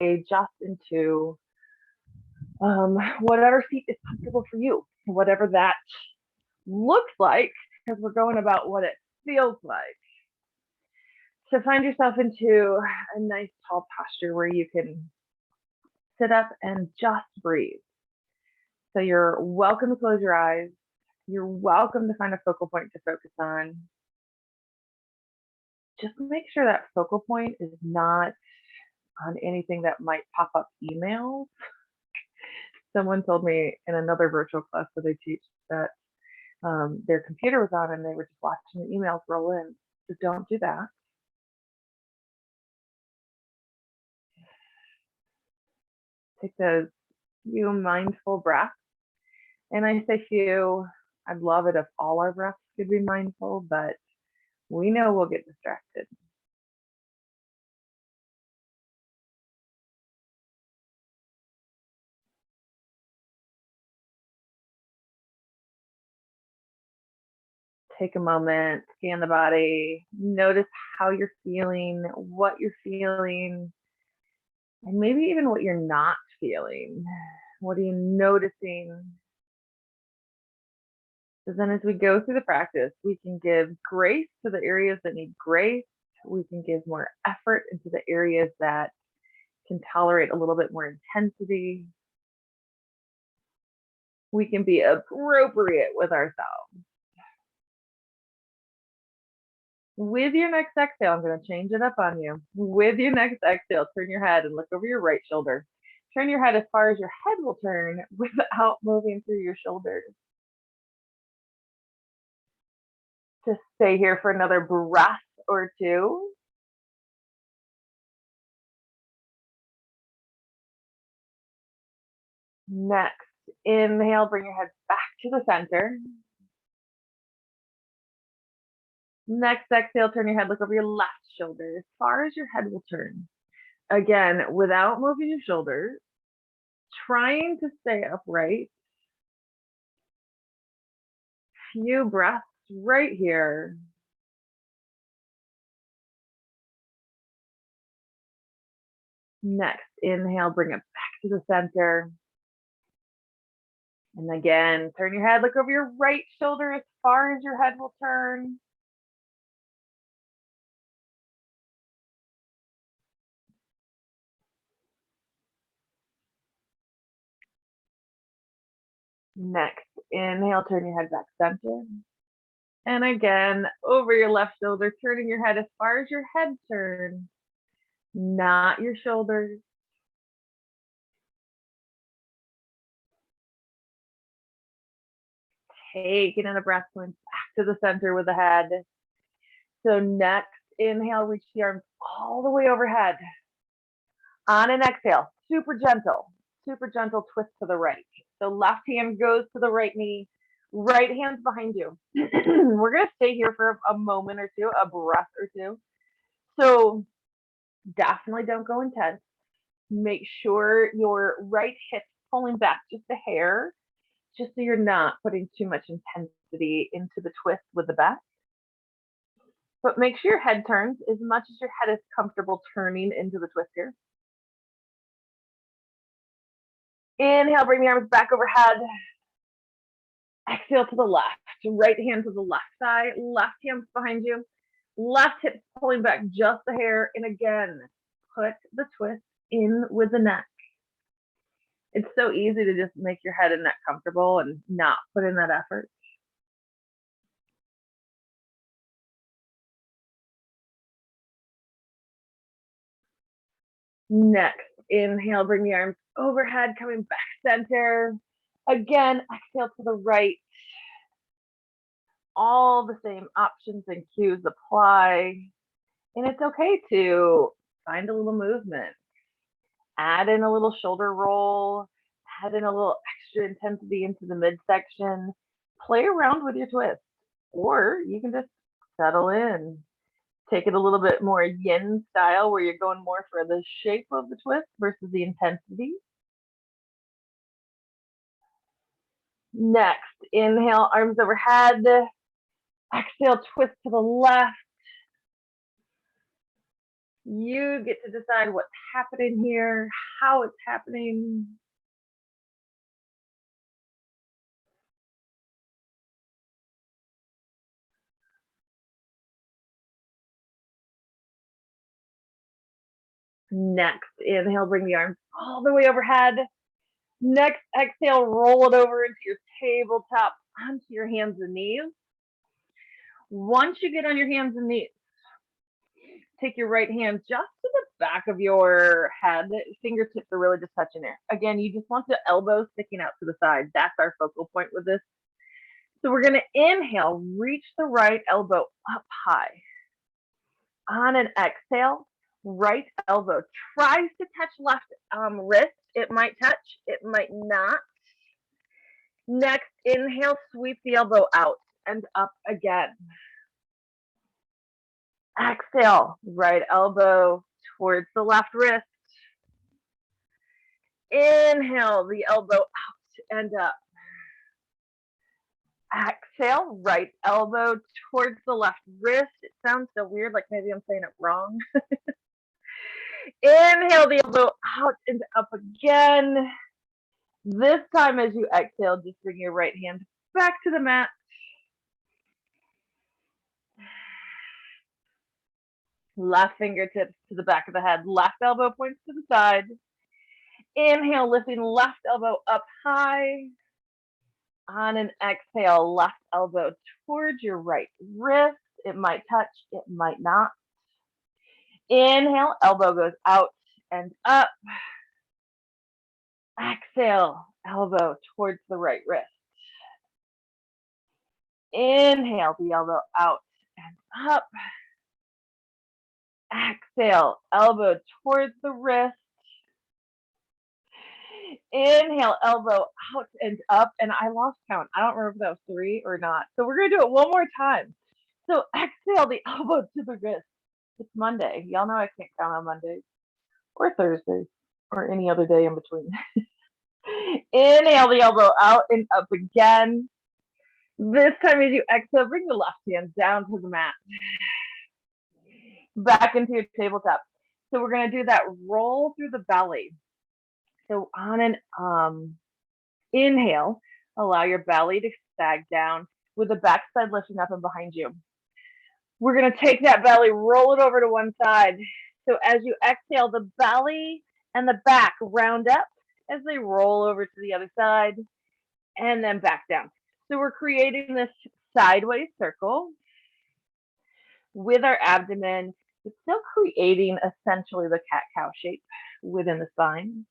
just into whatever seat is comfortable for you, whatever that looks like, because we're going about what it feels like. So find yourself into a nice tall posture where you can sit up and just breathe. So you're welcome to close your eyes. You're welcome to find a focal point to focus on. Just make sure that focal point is not on anything that might pop up emails. Someone told me in another virtual class that I teach that their computer was on and they were just watching the emails roll in. So don't do that. Take those few mindful breaths. And I say few, I'd love it if all our breaths could be mindful, but we know we'll get distracted. Take a moment, scan the body, notice how you're feeling, what you're feeling, and maybe even what you're not feeling. What are you noticing? So then as we go through the practice, we can give grace to the areas that need grace. We can give more effort into the areas that can tolerate a little bit more intensity. We can be appropriate with ourselves. With your next exhale, I'm going to change it up on you. With your next exhale, turn your head and look over your right shoulder. Turn your head as far as your head will turn without moving through your shoulders. Just stay here for another breath or two. Next, inhale, bring your head back to the center. Next exhale, turn your head, look over your left shoulder as far as your head will turn. Again, without moving your shoulders, trying to stay upright. Few breaths right here. Next, inhale, bring it back to the center. And again, turn your head, look over your right shoulder as far as your head will turn. Next, inhale, turn your head back center. And again, over your left shoulder, turning your head as far as your head turns, not your shoulders. Taking in a breath, going back to the center with the head. So next, inhale, reach the arms all the way overhead. On an exhale, super gentle twist to the right. So left hand goes to the right knee, right hand's behind you. We're going to stay here for a moment or two, a breath or two. So definitely don't go intense. Make sure your right hip's pulling back just a hair, just so you're not putting too much intensity into the twist with the back. But make sure your head turns as much as your head is comfortable turning into the twist here. Inhale, bring the arms back overhead. Exhale to the left. Right hand to the left thigh. Left hand's behind you. Left hip pulling back just a hair. And again, put the twist in with the neck. It's so easy to just make your head and neck comfortable and not put in that effort. Next, inhale, bring the arms overhead, coming back center. Again, exhale to the right. All the same options and cues apply. And it's okay to find a little movement. Add in a little shoulder roll, add in a little extra intensity into the midsection. Play around with your twist, or you can just settle in. Take it a little bit more yin style where you're going more for the shape of the twist versus the intensity. Next, inhale, arms overhead. Exhale, twist to the left. You get to decide what's happening here, how it's happening. Next, inhale, bring the arms all the way overhead. Next, exhale, roll it over into your tabletop, onto your hands and knees. Once you get on your hands and knees, take your right hand just to the back of your head. Fingertips are really just touching there. Again, you just want the elbows sticking out to the side. That's our focal point with this. So we're going to inhale, reach the right elbow up high. On an exhale, right elbow tries to touch left wrist. It might touch, it might not. Next, inhale, sweep the elbow out and up again. Exhale, right elbow towards the left wrist. Inhale, the elbow out and up. Exhale, right elbow towards the left wrist. It sounds so weird, like maybe I'm saying it wrong. Inhale, the elbow out and up again. This time as you exhale, just bring your right hand back to the mat. Left fingertips to the back of the head. Left elbow points to the side. Inhale, lifting left elbow up high. On an exhale, left elbow towards your right wrist. It might touch, it might not. Inhale, elbow goes out and up. Exhale, elbow towards the right wrist. Inhale, the elbow out and up. Exhale, elbow towards the wrist. Inhale, elbow out and up. And I lost count. I don't remember if that was 3 or not. So we're going to do it one more time. So exhale, the elbow to the wrist. It's Monday. Y'all know I can't count on Mondays or Thursdays or any other day in between. Inhale, the elbow out and up again. This time as you exhale, bring the left hand down to the mat. Back into your tabletop. So we're going to do that roll through the belly. So on an inhale, allow your belly to sag down with the backside lifting up and behind you. We're going to take that belly, roll it over to one side. So as you exhale, the belly and the back round up as they roll over to the other side and then back down. So we're creating this sideways circle with our abdomen. It's still creating essentially the cat-cow shape within the spine.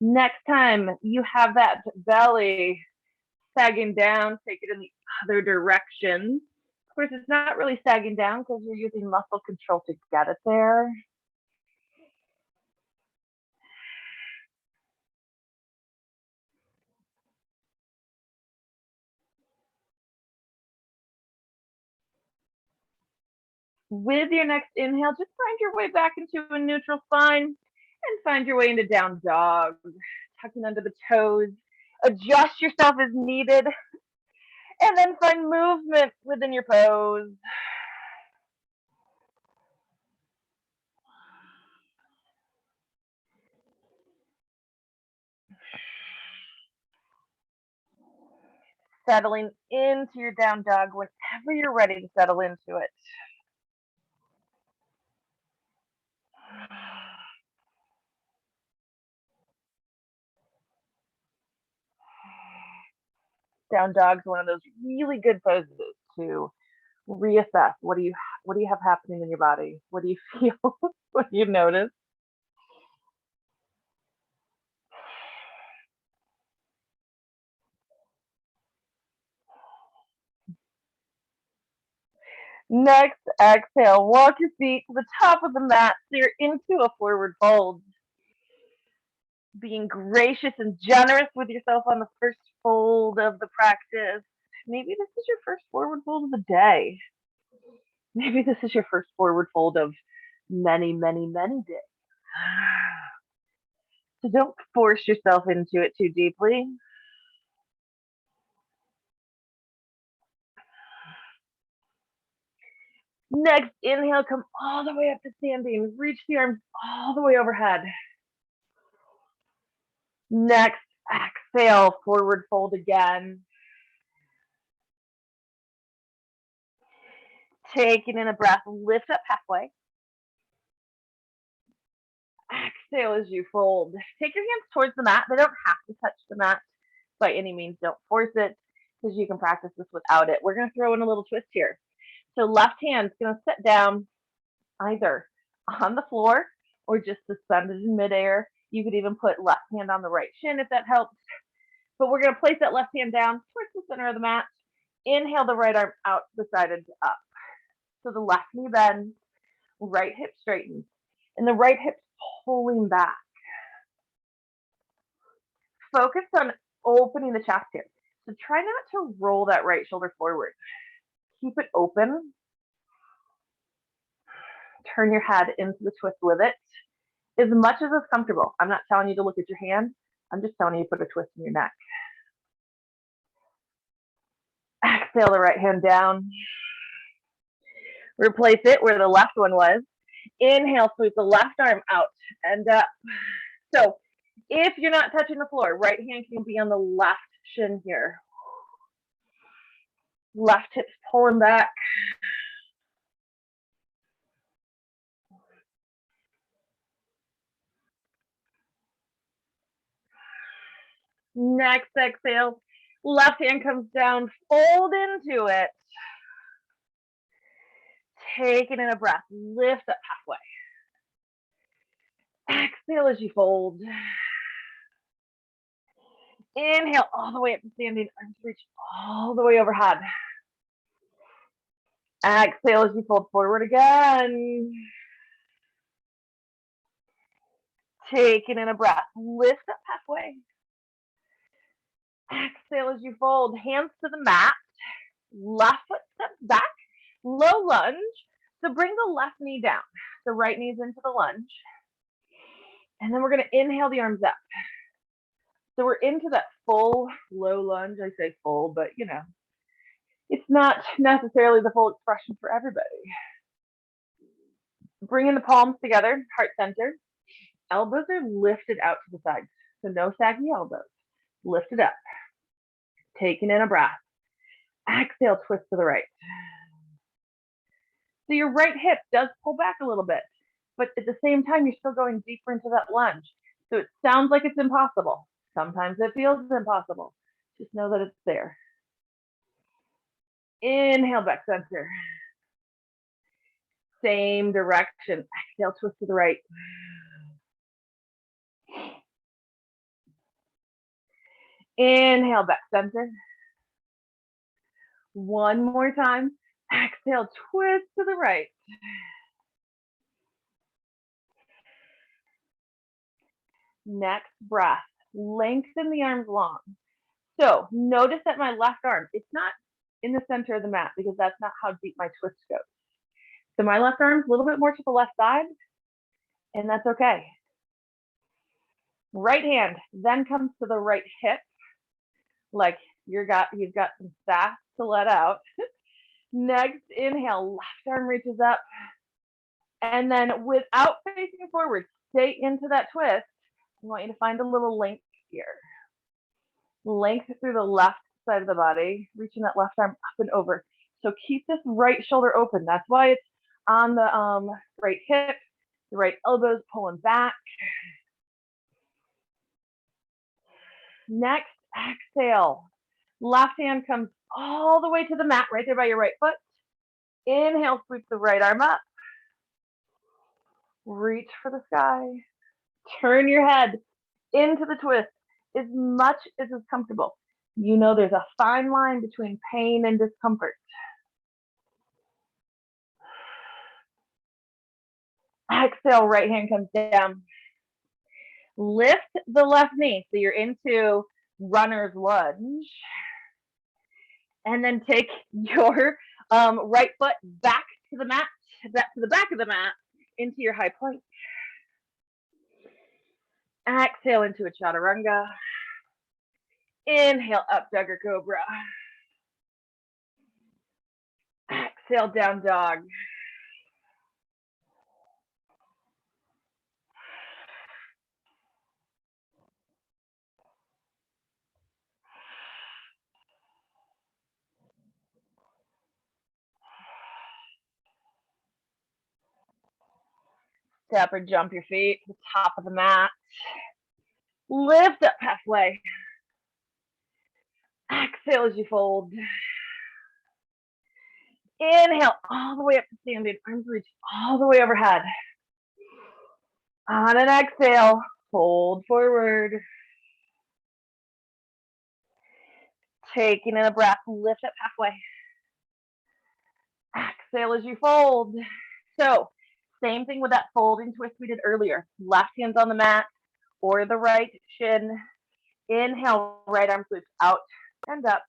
Next time you have that belly sagging down, take it in the other direction. Of course, it's not really sagging down because you're using muscle control to get it there. With your next inhale, just find your way back into a neutral spine and find your way into down dog, tucking under the toes. Adjust yourself as needed, and then find movement within your pose. Settling into your down dog whenever you're ready to settle into it. Down dog is one of those really good poses to reassess. What do you have happening in your body? What do you feel? What do you notice? Next, exhale. Walk your feet to the top of the mat so you're into a forward fold. Being gracious and generous with yourself on the first fold of the practice. Maybe this is your first forward fold of the day. Maybe this is your first forward fold of many, many, many days. So don't force yourself into it too deeply. Next, inhale, come all the way up to standing. Reach the arms all the way overhead. Next, exhale, forward fold again. Taking in a breath, lift up halfway. Exhale as you fold. Take your hands towards the mat. They don't have to touch the mat by any means. Don't force it because you can practice this without it. We're going to throw in a little twist here. So left hand's going to sit down either on the floor or just suspended in midair. You could even put left hand on the right shin if that helps. But we're going to place that left hand down towards the center of the mat. Inhale the right arm out the side and up. So the left knee bends, right hip straightens, and the right hip's pulling back. Focus on opening the chest here. So try not to roll that right shoulder forward. Keep it open. Turn your head into the twist with it as much as it's comfortable. I'm not telling you to look at your hand. I'm just telling you to put a twist in your neck. Exhale the right hand down. Replace it where the left one was. Inhale, sweep the left arm out and up. So if you're not touching the floor, right hand can be on the left shin here. Left hip's pulling back. Next exhale, left hand comes down, fold into it. Taking in a breath, lift up halfway. Exhale as you fold. Inhale all the way up to standing, arms reach all the way overhead. Exhale as you fold forward again. Taking in a breath, lift up halfway. Exhale as you fold, hands to the mat. Left foot steps back, low lunge. So bring the left knee down. The right knee's into the lunge. And then we're going to inhale the arms up. So we're into that full low lunge. I say full, but you know, it's not necessarily the full expression for everybody. Bringing the palms together, heart center. Elbows are lifted out to the sides. So no saggy elbows. Lift it up. Taking in a breath. Exhale, twist to the right. So your right hip does pull back a little bit, but at the same time, you're still going deeper into that lunge. So it sounds like it's impossible. Sometimes it feels impossible. Just know that it's there. Inhale, back center. Same direction. Exhale, twist to the right. Inhale, back center. One more time. Exhale, twist to the right. Next breath. Lengthen the arms long. So notice that my left arm, it's not in the center of the mat because that's not how deep my twist goes. So my left arm's a little bit more to the left side, and that's okay. Right hand then comes to the right hip, like you've got some sass to let out. Next, inhale, left arm reaches up. And then without facing forward, stay into that twist. I want you to find a little length here. Length through the left side of the body, reaching that left arm up and over. So keep this right shoulder open. That's why it's on the right hip, the right elbows pulling back. Next, exhale. Left hand comes all the way to the mat, right there by your right foot. Inhale, sweep the right arm up. Reach for the sky. Turn your head into the twist as much as is comfortable. You know there's a fine line between pain and discomfort. Exhale, right hand comes down. Lift the left knee. So you're into runner's lunge. And then take your right foot back to the mat, back to the back of the mat, into your high plank. Exhale into a chaturanga. Inhale, up dog or cobra. Exhale, down dog. Step or jump your feet to the top of the mat. Lift up halfway. Exhale as you fold. Inhale all the way up to standing. Arms reach all the way overhead. On an exhale, fold forward. Taking in a breath, lift up halfway. Exhale as you fold. So, same thing with that folding twist we did earlier. Left hand's on the mat or the right shin. Inhale, right arm sweeps out and up.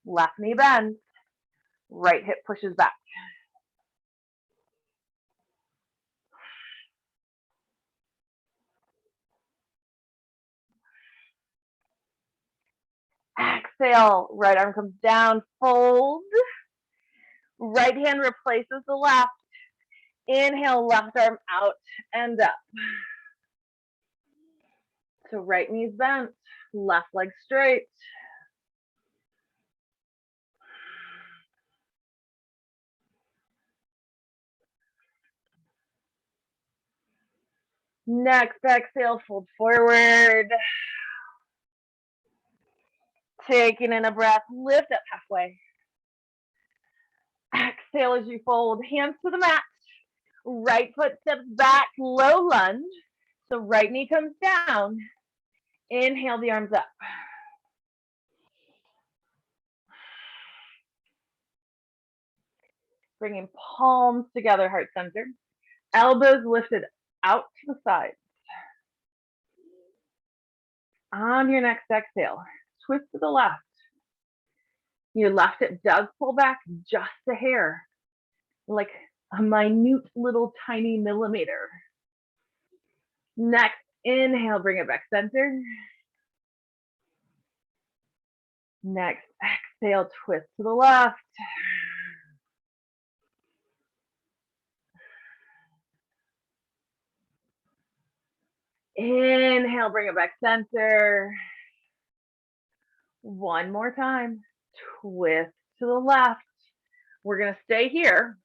Left knee bends. Right hip pushes back. Exhale, right arm comes down, fold. Right hand replaces the left. Inhale, left arm out and up. So right knee's bent, left leg straight. Next exhale, fold forward. Taking in a breath, lift up halfway. Exhale as you fold, hands to the mat. Right foot steps back, low lunge. So right knee comes down. Inhale the arms up. Bringing palms together, heart center. Elbows lifted out to the sides. On your next exhale, twist to the left. Your left hip does pull back just a hair, like a minute little tiny millimeter. Next, inhale, bring it back center. Next, exhale, twist to the left. Inhale, bring it back center. One more time, twist to the left. We're gonna stay here.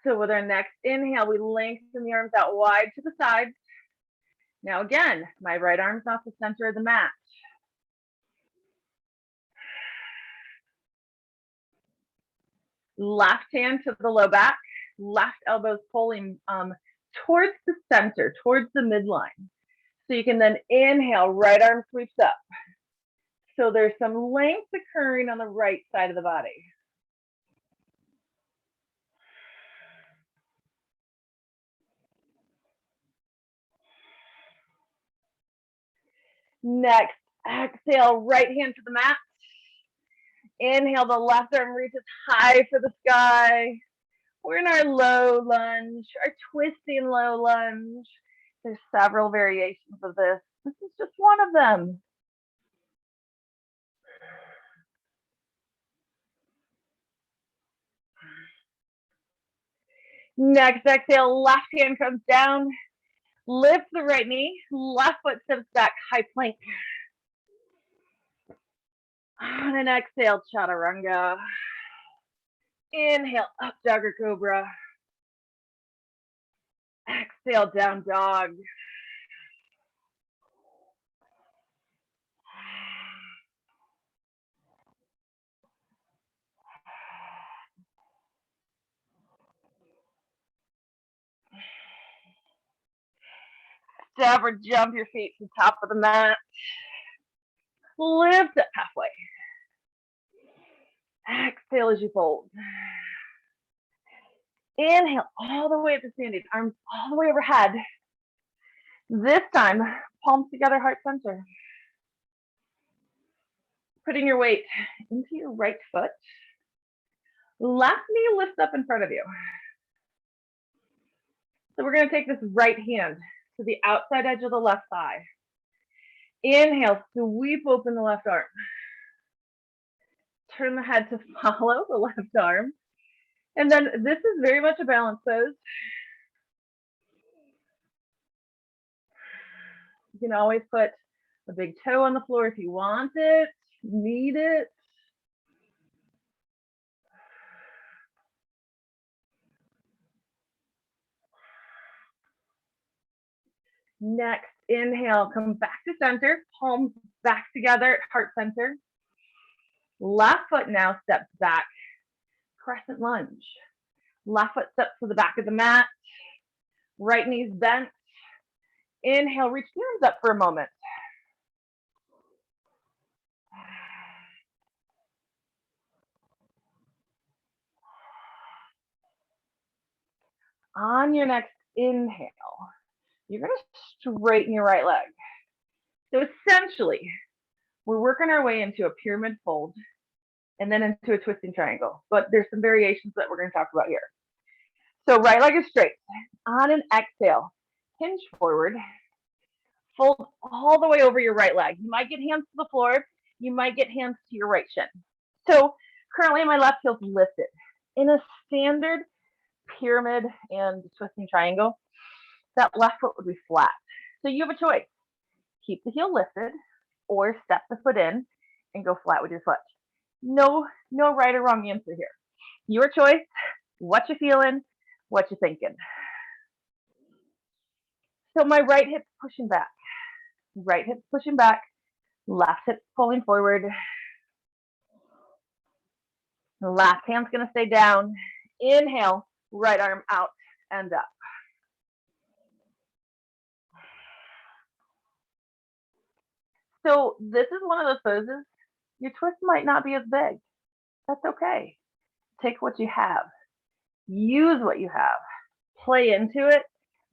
So with our next inhale, we lengthen the arms out wide to the sides. Now again, my right arm's not the center of the mat. Left hand to the low back, left elbows pulling towards the center, towards the midline. So you can then inhale, right arm sweeps up. So there's some length occurring on the right side of the body. Next, exhale, right hand to the mat. Inhale, the left arm reaches high for the sky. We're in our low lunge, our twisting low lunge. There's several variations of this. This is just one of them. Next exhale, left hand comes down. Lift the right knee, left foot steps back, high plank. On an exhale, chaturanga. Inhale, up dog or cobra. Exhale, down dog. Step or jump your feet to the top of the mat. Lift up halfway. Exhale as you fold. Inhale all the way up to standing, arms all the way overhead. This time, palms together, heart center. Putting your weight into your right foot. Left knee lifts up in front of you. So we're going to take this right hand to the outside edge of the left thigh. Inhale, sweep open the left arm. Turn the head to follow the left arm. And then this is very much a balance pose. You can always put a big toe on the floor if you want it, need it. Next, inhale, come back to center, palms back together at heart center. Left foot now steps back, crescent lunge. Left foot steps to the back of the mat, right knee's bent. Inhale, reach the arms up for a moment. On your next inhale, you're going to straighten your right leg. So essentially, we're working our way into a pyramid fold and then into a twisting triangle. But there's some variations that we're going to talk about here. So right leg is straight. On an exhale, hinge forward. Fold all the way over your right leg. You might get hands to the floor. You might get hands to your right shin. So currently my left heel's lifted. In a standard pyramid and twisting triangle, that left foot would be flat. So you have a choice. Keep the heel lifted or step the foot in and go flat with your foot. No right or wrong answer here. Your choice, what you feeling, what you thinking. So my right hip's pushing back. Right hip's pushing back. Left hip's pulling forward. The left hand's going to stay down. Inhale, right arm out and up. So this is one of those poses, your twist might not be as big. That's okay. Take what you have. Use what you have. Play into it.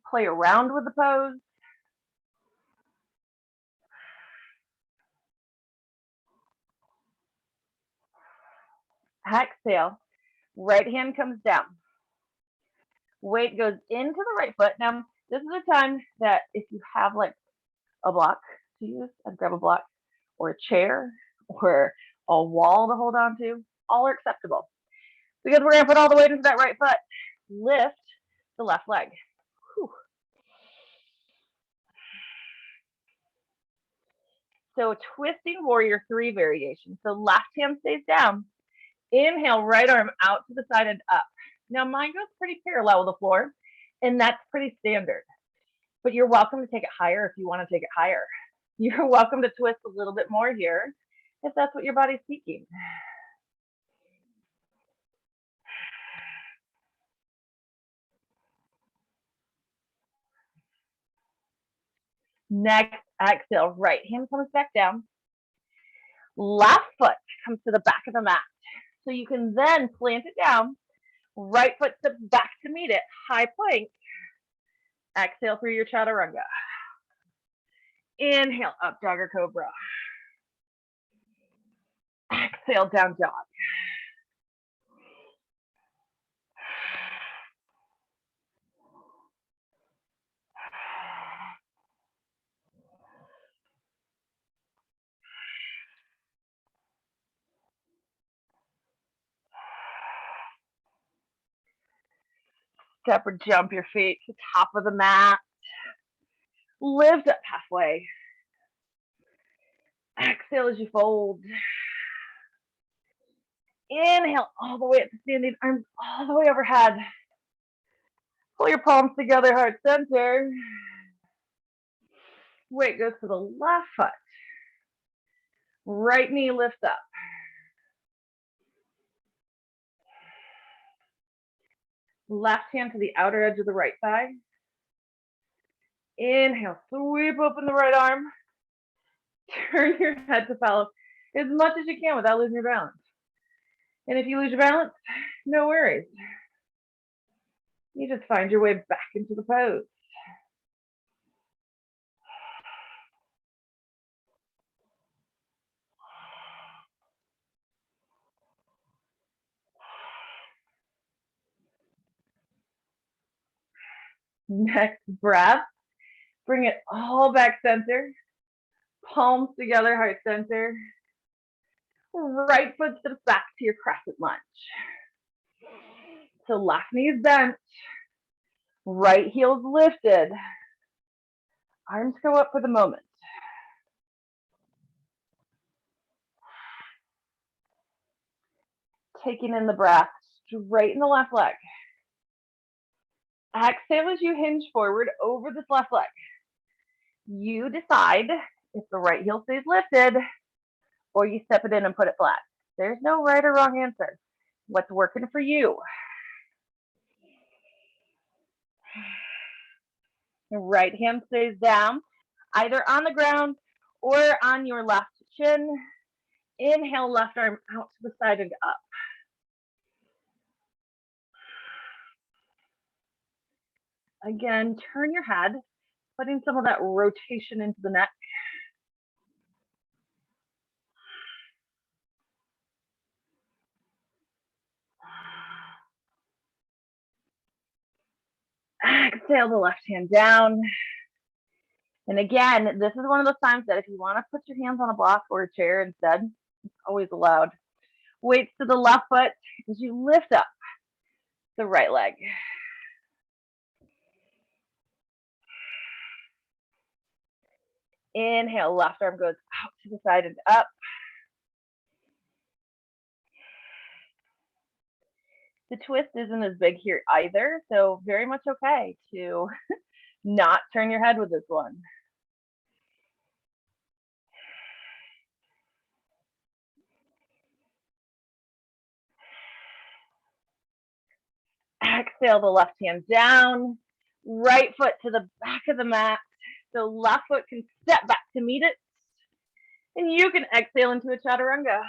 Play around with the pose. Exhale. Right hand comes down. Weight goes into the right foot. Now, this is a time that if you have like a block to use, I'd grab a block or a chair or a wall to hold on to. All are acceptable. Because we're going to put all the weight into that right foot. Lift the left leg. Whew. So twisting warrior 3 variation. So left hand stays down. Inhale, right arm out to the side and up. Now mine goes pretty parallel with the floor, and that's pretty standard. But you're welcome to take it higher if you want to take it higher. You're welcome to twist a little bit more here if that's what your body's seeking. Next, exhale, right hand comes back down. Left foot comes to the back of the mat. So you can then plant it down. Right foot steps back to meet it. High plank. Exhale through your chaturanga. Inhale, up dog or cobra. Exhale, down dog. Step or jump your feet to the top of the mat. Lift up halfway. Exhale as you fold. Inhale all the way up to standing, arms all the way overhead. Pull your palms together, heart center. Weight goes to the left foot. Right knee lifts up. Left hand to the outer edge of the right thigh. Inhale, sweep open the right arm. Turn your head to follow as much as you can without losing your balance. And if you lose your balance, no worries. You just find your way back into the pose. Next breath, bring it all back center. Palms together, heart center. Right foot steps back to your crescent lunge. So left knee is bent, right heel's lifted. Arms go up for the moment. Taking in the breath, straighten the left leg. Exhale as you hinge forward over this left leg. You decide if the right heel stays lifted or you step it in and put it flat. There's no right or wrong answer. What's working for you? The right hand stays down, either on the ground or on your left shin. Inhale, left arm out to the side and up. Again, turn your head, putting some of that rotation into the neck. Exhale the left hand down. And again, this is one of those times that if you want to put your hands on a block or a chair instead, it's always allowed. Weights to the left foot as you lift up the right leg. Inhale, left arm goes out to the side and up. The twist isn't as big here either, so very much okay to not turn your head with this one. Exhale the left hand down, right foot to the back of the mat. So left foot can step back to meet it. And you can exhale into a chaturanga.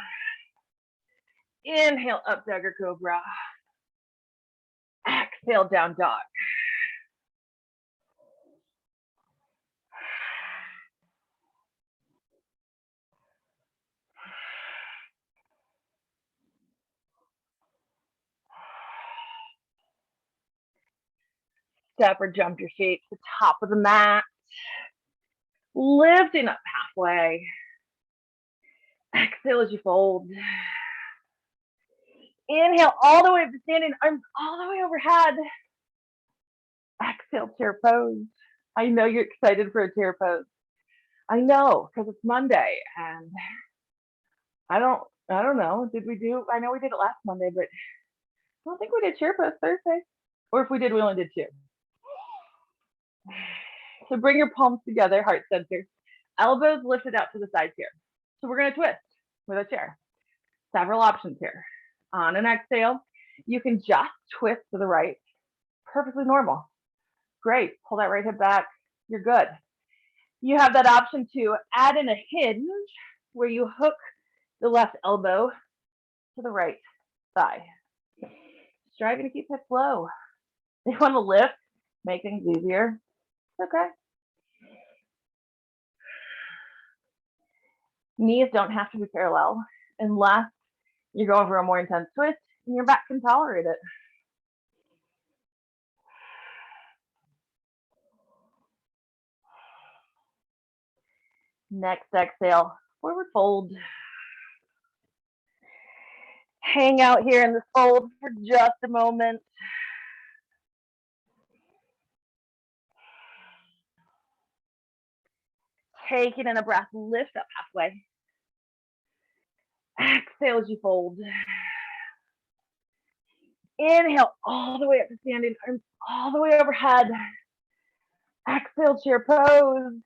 Inhale, up dagger cobra. Exhale, down dog. Step or jump your feet to the top of the mat. Lifting up halfway. Exhale as you fold. Inhale all the way up to standing, arms all the way overhead. Exhale, chair pose. I know you're excited for a chair pose. I know, because it's Monday and I don't know. Did we do? I know we did it last Monday, but I don't think we did chair pose Thursday. Or if we did, we only did 2. So bring your palms together, heart center. Elbows lifted out to the sides here. So we're going to twist with a chair. Several options here. On an exhale, you can just twist to the right. Perfectly normal. Great. Pull that right hip back. You're good. You have that option to add in a hinge where you hook the left elbow to the right thigh. Striving to keep hips low. They want to lift, make things easier. Okay. Knees don't have to be parallel unless you go over a more intense twist and your back can tolerate it. Next exhale, forward fold. Hang out here in this fold for just a moment. Taking in a breath, lift up halfway. Exhale as you fold. Inhale all the way up to standing, arms all the way overhead. Exhale, chair pose.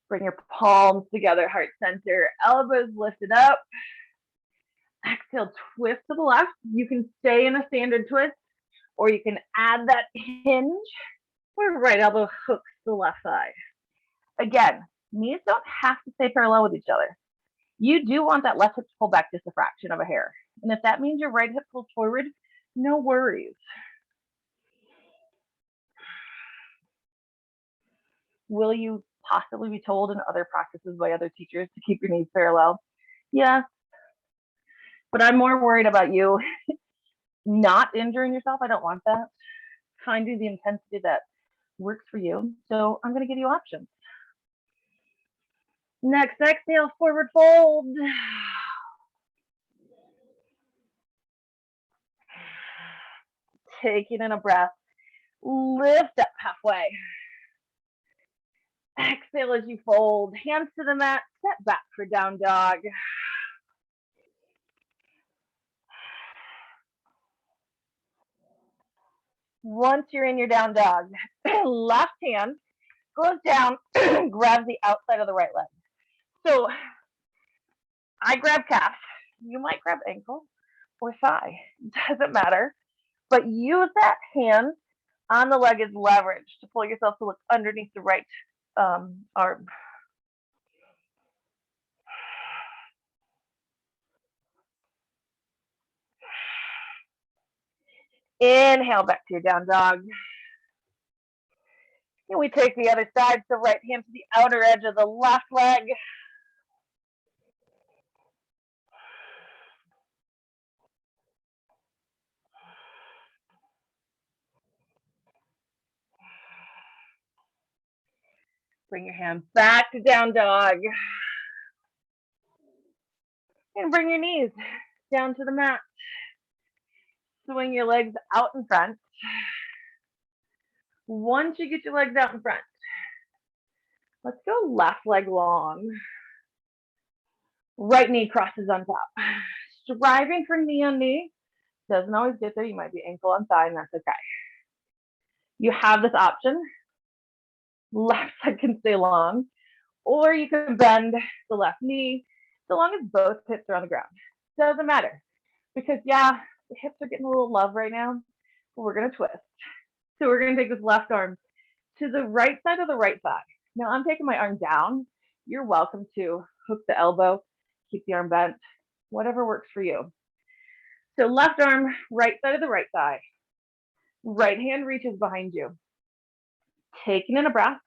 Bring your palms together, heart center, elbows lifted up. Exhale, twist to the left. You can stay in a standard twist, or you can add that hinge where right elbow hooks the left thigh. Again, knees don't have to stay parallel with each other. You do want that left hip to pull back just a fraction of a hair. And if that means your right hip pulls forward, no worries. Will you possibly be told in other practices by other teachers to keep your knees parallel? Yes. But I'm more worried about you not injuring yourself. I don't want that. Finding the intensity that works for you. So I'm going to give you options. Next exhale, forward fold. Taking in a breath. Lift up halfway. Exhale as you fold. Hands to the mat. Step back for down dog. Once you're in your down dog, left hand goes down, grabs the outside of the right leg. So I grab calf. You might grab ankle or thigh. Doesn't matter. But use that hand on the leg as leverage to pull yourself to look underneath the right arm. Inhale back to your down dog. And we take the other side, so right hand to the outer edge of the left leg. Bring your hand back to down dog. And bring your knees down to the mat. Swing your legs out in front. Once you get your legs out in front, let's go left leg long. Right knee crosses on top. Striving for knee on knee. Doesn't always get there. You might be ankle on thigh, and that's okay. You have this option. Left leg can stay long, or you can bend the left knee, so long as both hips are on the ground. Doesn't matter, because yeah, the hips are getting a little love right now, but we're gonna twist. So we're gonna take this left arm to the right side of the right thigh. Now I'm taking my arm down. You're welcome to hook the elbow, keep the arm bent, whatever works for you. So left arm, right side of the right thigh. Right hand reaches behind you. Taking in a breath,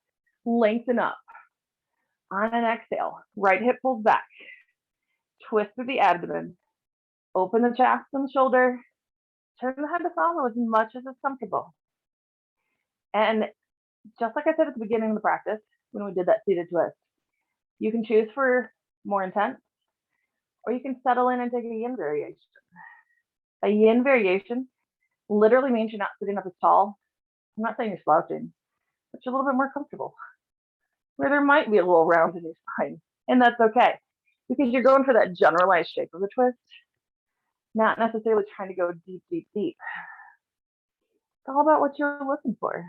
lengthen up. On an exhale, right hip pulls back. Twist through the abdomen. Open the chest and shoulder. Turn the head to follow as much as is comfortable. And just like I said at the beginning of the practice, when we did that seated twist, you can choose for more intense, or you can settle in and take a yin variation. A yin variation literally means you're not sitting up as tall. I'm not saying you're slouching, but you're a little bit more comfortable, where there might be a little round in your spine. And that's okay, because you're going for that generalized shape of the twist, not necessarily trying to go deep, deep, deep. It's all about what you're looking for.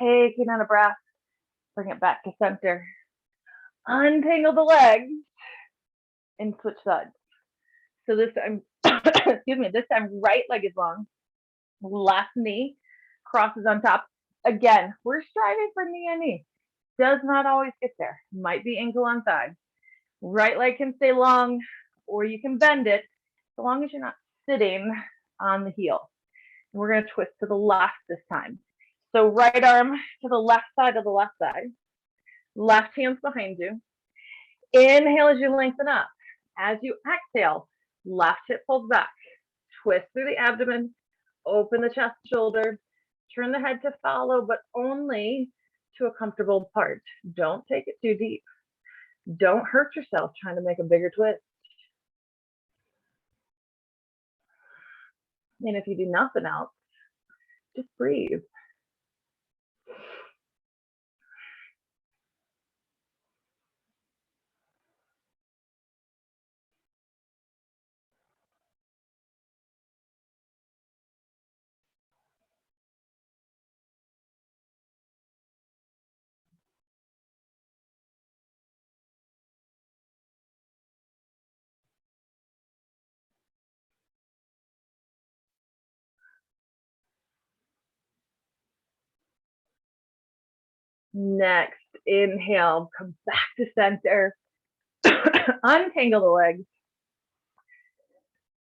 Taking in a breath, bring it back to center. Untangle the legs and switch sides. So this time, excuse me, this time right leg is long, left knee crosses on top. Again, we're striving for knee on knee. Does not always get there. Might be ankle on thigh. Right leg can stay long, or you can bend it, so long as you're not sitting on the heel. We're going to twist to the left this time. So right arm to the left side of the left side. Left hand's behind you. Inhale as you lengthen up. As you exhale, left hip pulls back. Twist through the abdomen. Open the chest, shoulder. Turn the head to follow, but only to a comfortable part. Don't take it too deep. Don't hurt yourself trying to make a bigger twist. And if you do nothing else, just breathe. Next, inhale, come back to center. Untangle the legs.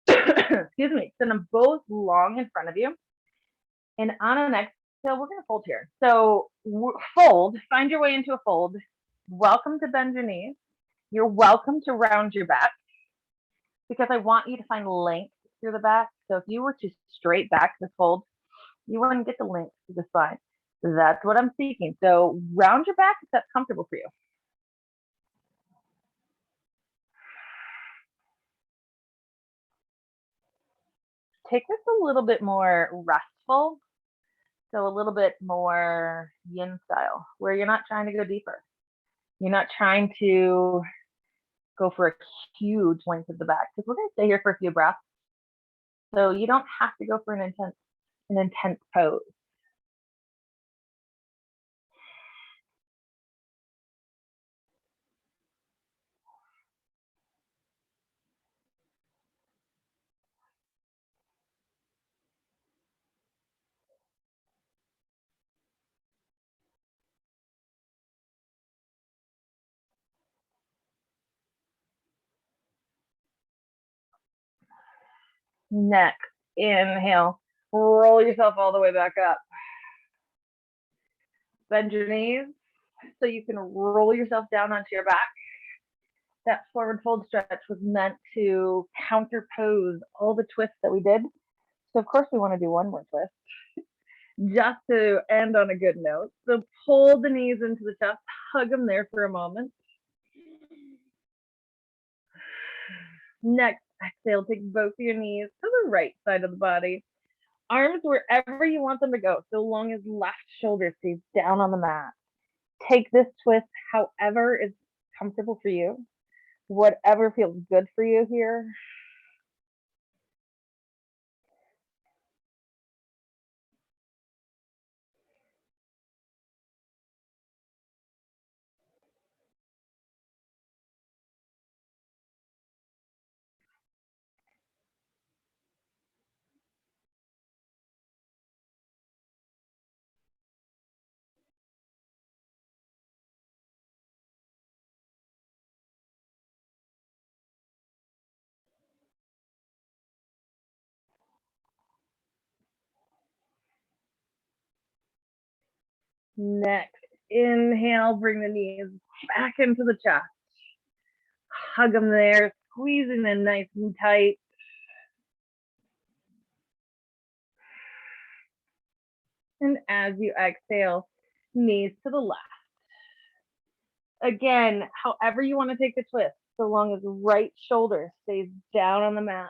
Excuse me. Send them both long in front of you. And on an exhale, we're going to fold here. So fold, find your way into a fold. Welcome to bend your knees. You're welcome to round your back because I want you to find length through the back. So if you were to straight back this fold, you wouldn't get the length to the spine. That's what I'm seeking. So round your back if that's comfortable for you. Take this a little bit more restful. So a little bit more yin style, where you're not trying to go deeper. You're not trying to go for a huge length of the back because we're going to stay here for a few breaths. So you don't have to go for an intense pose. Next, inhale, roll yourself all the way back up. Bend your knees so you can roll yourself down onto your back. That forward fold stretch was meant to counterpose all the twists that we did. So of course we want to do one more twist just to end on a good note. So pull the knees into the chest, hug them there for a moment. Next, exhale, take both of your knees to the right side of the body. Arms wherever you want them to go, so long as left shoulder stays down on the mat. Take this twist however is comfortable for you, whatever feels good for you here. Next, inhale, bring the knees back into the chest. Hug them there, squeezing in nice and tight. And as you exhale, knees to the left. Again, however you want to take the twist, so long as right shoulder stays down on the mat.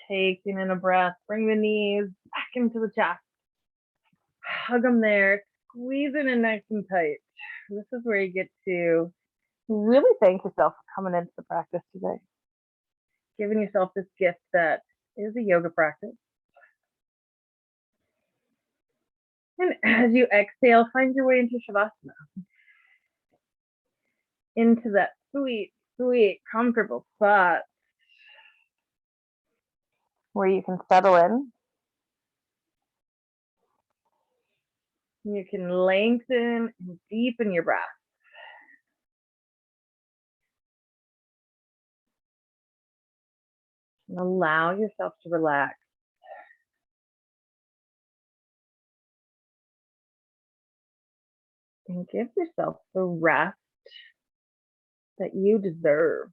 Taking in a breath, bring the knees back into the chest. Hug them there, squeeze it in nice and tight. This is where you get to really thank yourself for coming into the practice today. Giving yourself this gift that is a yoga practice. And as you exhale, find your way into Shavasana. Into that sweet, sweet, comfortable spot where you can settle in. You can lengthen and deepen your breath. And allow yourself to relax. And give yourself the rest that you deserve.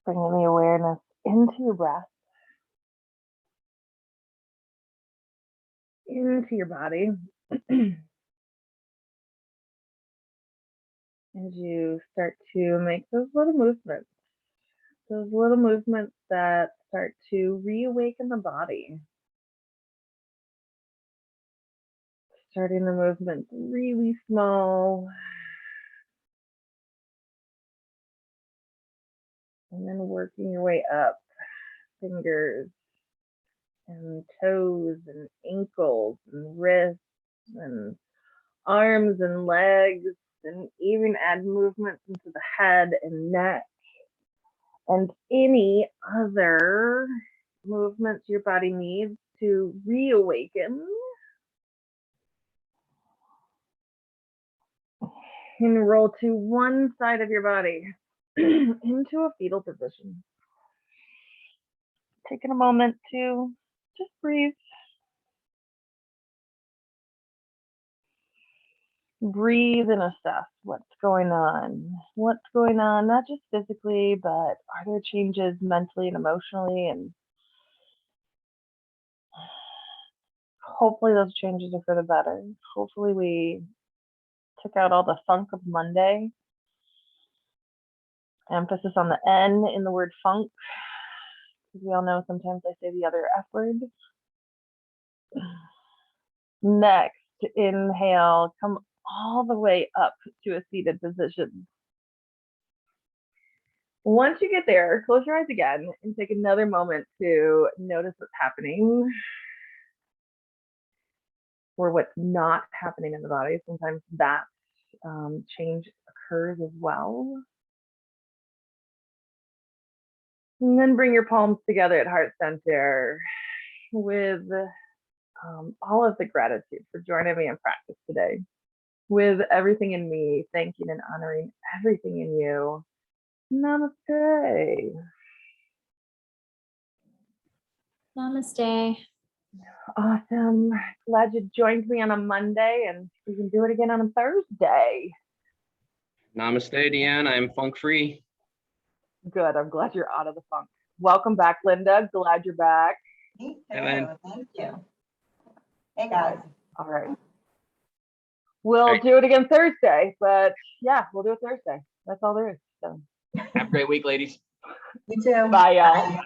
Bringing the awareness into your breath, into your body. As you start to make those little movements that start to reawaken the body. Starting the movement really small. And then working your way up, fingers and toes and ankles and wrists and arms and legs, and even add movements into the head and neck and any other movements your body needs to reawaken. And roll to one side of your body into a fetal position. Taking a moment to just breathe. Breathe and assess what's going on. What's going on, not just physically, but are there changes mentally and emotionally? And hopefully those changes are for the better. Hopefully we took out all the funk of Monday. Emphasis on the N in the word funk. We all know sometimes I say the other F word. Next, inhale, come all the way up to a seated position. Once you get there, close your eyes again and take another moment to notice what's happening or what's not happening in the body. Sometimes that change occurs as well. And then bring your palms together at heart center with all of the gratitude for joining me in practice today. With everything in me, thanking and honoring everything in you. Namaste. Namaste. Awesome. Glad you joined me on a Monday, and we can do it again on a Thursday. Namaste, Deanne. I'm funk free. Good. I'm glad you're out of the funk. Welcome back, Linda. Glad you're back. Me too. Hey, Thank you. Hey, guys. All right. We'll do it again Thursday, but yeah, we'll do it Thursday. That's all there is. So. Have a great week, ladies. You too. Bye, y'all. Bye.